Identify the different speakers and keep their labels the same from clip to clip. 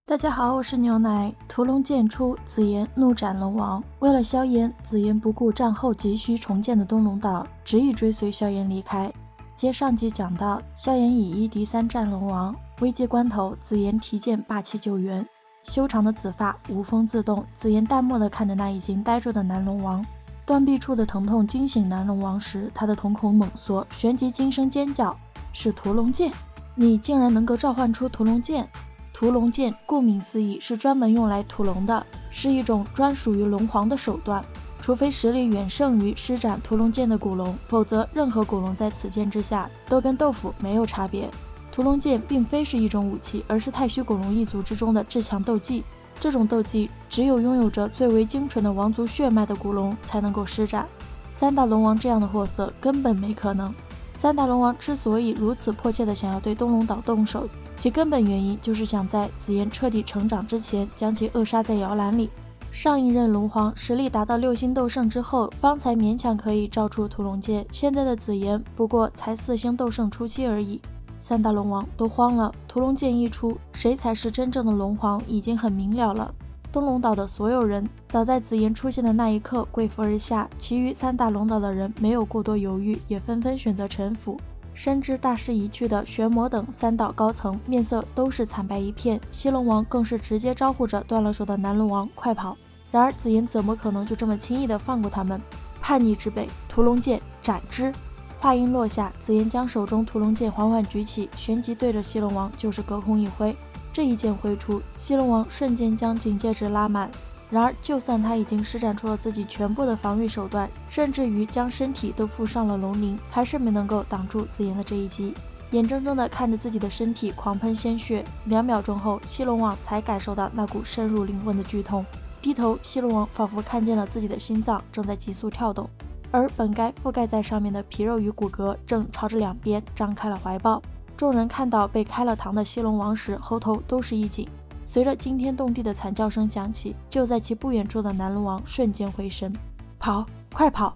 Speaker 1: 大家好，我是牛奶。屠龙剑出，紫妍怒斩龙王。为了萧炎，紫妍不顾战后急需重建的东龙岛，执意追随萧炎离开。接上集讲到，萧炎以1敌3战龙王，危急关头，紫妍提剑霸气救援。修长的紫发无风自动，紫妍淡漠地看着那已经呆住的南龙王。断臂处的疼痛惊醒南龙王时，他的瞳孔猛缩，旋即惊声尖叫：“是屠龙剑！你竟然能够召唤出屠龙剑！”屠龙剑顾名思义是专门用来屠龙的，是一种专属于龙皇的手段。除非实力远胜于施展屠龙剑的古龙，否则任何古龙在此剑之下都跟豆腐没有差别。屠龙剑并非是一种武器，而是太虚古龙一族之中的至强斗技。这种斗技只有拥有着最为精纯的王族血脉的古龙才能够施展。三大龙王这样的货色根本没可能。三大龙王之所以如此迫切地想要对东龙岛动手，其根本原因就是想在紫妍彻底成长之前将其扼杀在摇篮里。上一任龙皇实力达到6星斗圣之后，方才勉强可以召出屠龙剑，现在的紫妍不过才4星斗圣初期而已。三大龙王都慌了，屠龙剑一出，谁才是真正的龙皇已经很明了了。东龙岛的所有人早在紫妍出现的那一刻跪伏而下，其余三大龙岛的人没有过多犹豫，也纷纷选择臣服。深知大势已去的玄魔等3岛高层面色都是惨白一片，西龙王更是直接招呼着断了手的南龙王快跑。然而紫妍怎么可能就这么轻易地放过他们？叛逆之辈，屠龙剑斩之！话音落下，紫妍将手中屠龙剑缓缓举起，旋即对着西龙王就是隔空一挥。这一剑挥出，西龙王瞬间将警戒值拉满。然而就算他已经施展出了自己全部的防御手段，甚至于将身体都附上了龙鳞，还是没能够挡住紫妍的这一击。眼睁睁地看着自己的身体狂喷鲜血，2秒钟后，西龙王才感受到那股深入灵魂的剧痛。低头，西龙王仿佛看见了自己的心脏正在急速跳动，而本该覆盖在上面的皮肉与骨骼正朝着两边张开了怀抱。众人看到被开了膛的西龙王时，喉头都是一紧。随着惊天动地的惨叫声响起，就在其不远处的南龙王瞬间回神，跑，快跑！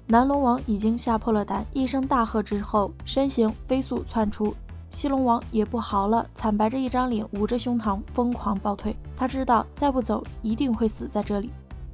Speaker 1: 南龙王已经吓破了胆，一声大喝之后，身形飞速窜出。西龙王也不嚎了，惨白着一张脸，捂着胸膛，疯狂暴退。他知道再不走，一定会死在这里。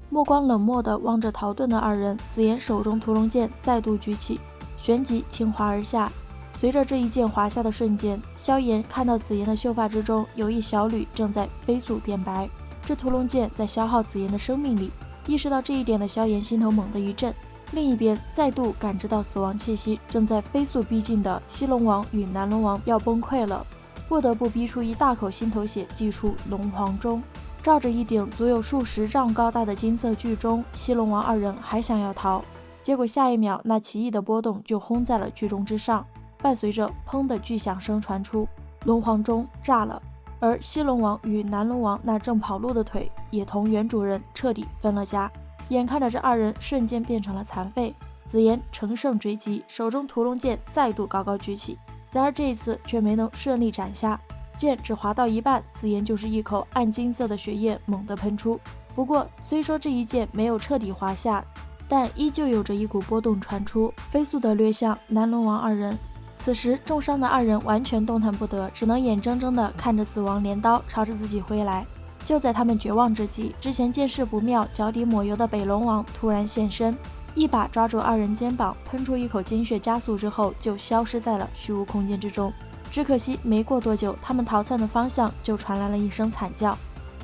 Speaker 1: 目光冷漠地望着逃遁的二人，紫妍手中屠龙剑再度举起，旋即轻滑而下。随着这一剑滑下的瞬间，萧炎看到紫妍的秀发之中有一小缕正在飞速变白，这屠龙剑在消耗紫妍的生命力。意识到这一点的萧炎心头猛地一震，另一边再度感知到死亡气息正在飞速逼近的西龙王与南龙王要崩溃了，不得不逼出一大口心头血祭出龙皇钟。照着一顶足有数十丈高大的金色巨钟，西龙王二人还想要逃，结果下一秒那奇异的波动就轰在了巨钟之上，伴随着砰的巨响声传出，龙皇钟炸了，而西龙王与南龙王那正跑路的腿也同原主人彻底分了家。眼看着这二人瞬间变成了残废，紫妍乘胜追击，手中屠龙剑再度高高举起，然而这一次却没能顺利斩下，剑只划到一半，紫妍就是一口暗金色的血液猛地喷出。不过虽说这一剑没有彻底划下，但依旧有着一股波动传出，飞速地掠向南龙王二人。此时重伤的二人完全动弹不得，只能眼睁睁地看着死亡镰刀朝着自己挥来。就在他们绝望之际，之前见势不妙脚底抹油的北龙王突然现身，一把抓住二人肩膀，喷出一口金血加速之后就消失在了虚无空间之中。只可惜没过多久，他们逃窜的方向就传来了一声惨叫，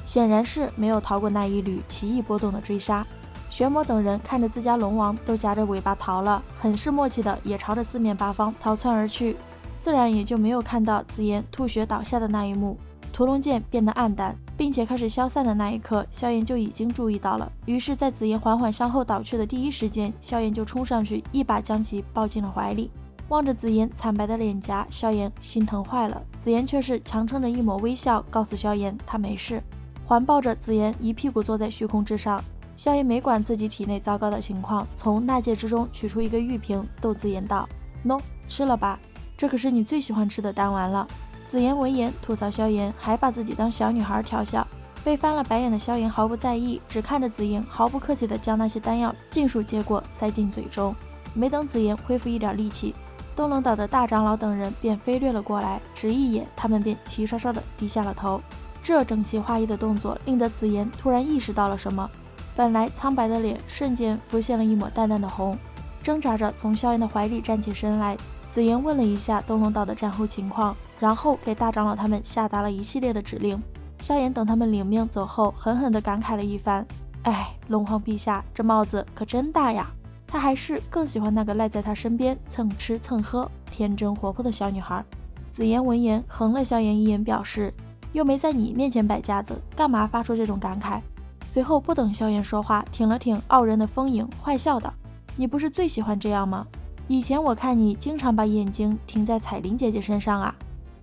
Speaker 1: 显然是没有逃过那一缕奇异波动的追杀。玄魔等人看着自家龙王都夹着尾巴逃了，很是默契的也朝着四面八方逃窜而去，自然也就没有看到紫妍吐血倒下的那一幕。屠龙剑变得暗淡并且开始消散的那一刻，萧炎就已经注意到了，于是在紫妍缓缓向后倒去的第一时间，萧炎就冲上去一把将其抱进了怀里。望着紫妍惨白的脸颊，萧炎心疼坏了，紫妍却是强撑着一抹微笑告诉萧炎他没事。环抱着紫妍一屁股坐在虚空之上，萧炎没管自己体内糟糕的情况，从纳戒之中取出一个玉瓶，逗紫妍道：“喏，吃了吧，这可是你最喜欢吃的丹丸了。”紫妍闻言吐槽萧炎还把自己当小女孩调笑，被翻了白眼的萧炎毫不在意，只看着紫妍毫不客气地将那些丹药尽数接过塞进嘴中。没等紫妍恢复一点力气，东龙岛的大长老等人便飞掠了过来，只一眼他们便齐刷刷地低下了头。这整齐划一的动作令得紫妍突然意识到了什么，本来苍白的脸瞬间浮现了一抹淡淡的红，挣扎着从萧炎的怀里站起身来。紫妍问了一下东龙岛的战后情况，然后给大长老他们下达了一系列的指令。萧炎等他们领命走后，狠狠地感慨了一番：哎，龙皇陛下这帽子可真大呀！他还是更喜欢那个赖在他身边蹭吃蹭喝、天真活泼的小女孩。紫妍闻言横了萧炎一眼，表示又没在你面前摆架子，干嘛发出这种感慨？随后不等萧炎说话，挺了挺傲人的风影，坏笑道：你不是最喜欢这样吗？以前我看你经常把眼睛停在彩铃姐姐身上啊。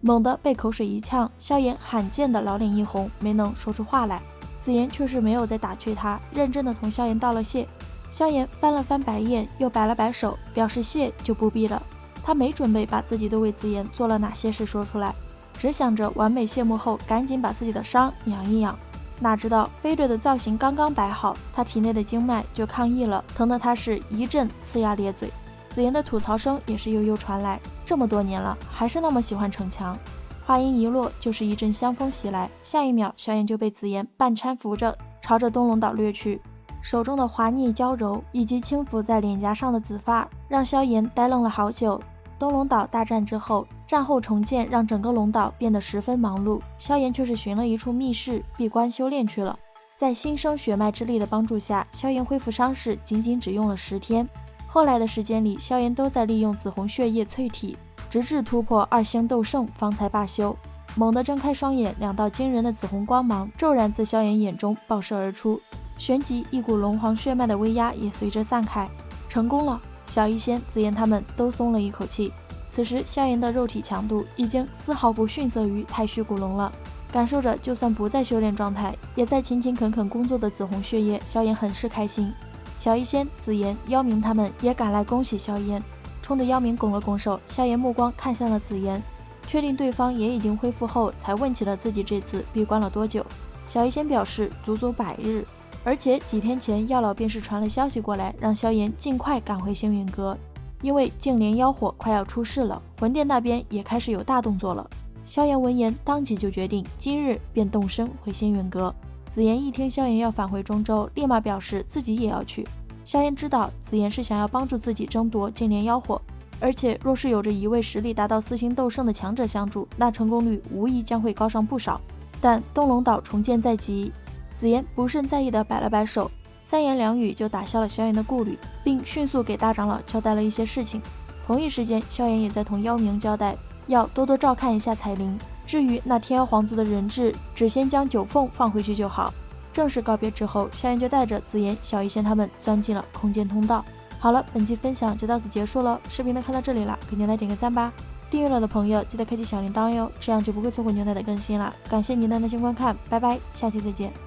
Speaker 1: 猛地被口水一呛，萧炎罕见的老脸一红，没能说出话来。紫妍却是没有再打趣他，认真的同萧炎道了谢。萧炎翻了翻白眼，又摆了摆手，表示谢就不必了。他没准备把自己都为紫妍做了哪些事说出来，只想着完美谢幕后赶紧把自己的伤养一养。哪知道飞队的造型刚刚摆好，他体内的经脉就抗议了，疼得他是一阵呲牙咧嘴。紫妍的吐槽声也是悠悠传来，这么多年了，还是那么喜欢逞强。话音一落，就是一阵香风袭来，下一秒萧炎就被紫妍半搀扶着朝着东龙岛掠去，手中的滑腻娇柔以及轻抚在脸颊上的紫发，让萧炎呆愣了好久。东龙岛大战之后，战后重建让整个龙岛变得十分忙碌，萧炎却是寻了一处密室闭关修炼去了。在新生血脉之力的帮助下，萧炎恢复伤势仅仅只用了10天。后来的时间里，萧炎都在利用紫红血液淬体，直至突破2星斗圣方才罢休。猛地睁开双眼，2道惊人的紫红光芒骤然自萧炎眼中爆射而出，旋即一股龙皇血脉的威压也随之散开。成功了！小医仙、紫妍他们都松了一口气。此时萧炎的肉体强度已经丝毫不逊色于太虚古龙了，感受着就算不在修炼状态，也在勤勤恳恳工作的紫红血液，萧炎很是开心。小医仙、紫妍、妖明他们也赶来恭喜萧炎，冲着妖明拱了拱手，萧炎目光看向了紫妍，确定对方也已经恢复后，才问起了自己这次闭关了多久。小医仙表示足足100日，而且几天前药老便是传了消息过来，让萧炎尽快赶回星陨阁，因为净莲妖火快要出世了，魂殿那边也开始有大动作了。萧炎闻言当即就决定今日便动身回星陨阁。紫妍一听萧炎要返回中州，立马表示自己也要去。萧炎知道紫妍是想要帮助自己争夺净莲妖火，而且若是有着一位实力达到4星斗圣的强者相助，那成功率无疑将会高上不少。但东龙岛重建在即，紫妍不甚在意的摆了摆手，3言2语就打消了萧炎的顾虑，并迅速给大长老交代了一些事情。同一时间，萧炎也在同妖明交代，要多多照看一下彩铃。至于那天妖皇族的人质，只先将九凤放回去就好。正式告别之后，萧炎就带着紫妍、小医仙他们钻进了空间通道。好了，本期分享就到此结束了。视频都看到这里了，给牛奶点个赞吧。订阅了的朋友记得开启小铃铛哟，这样就不会错过牛奶的更新了。感谢您的耐心观看，拜拜，下期再见。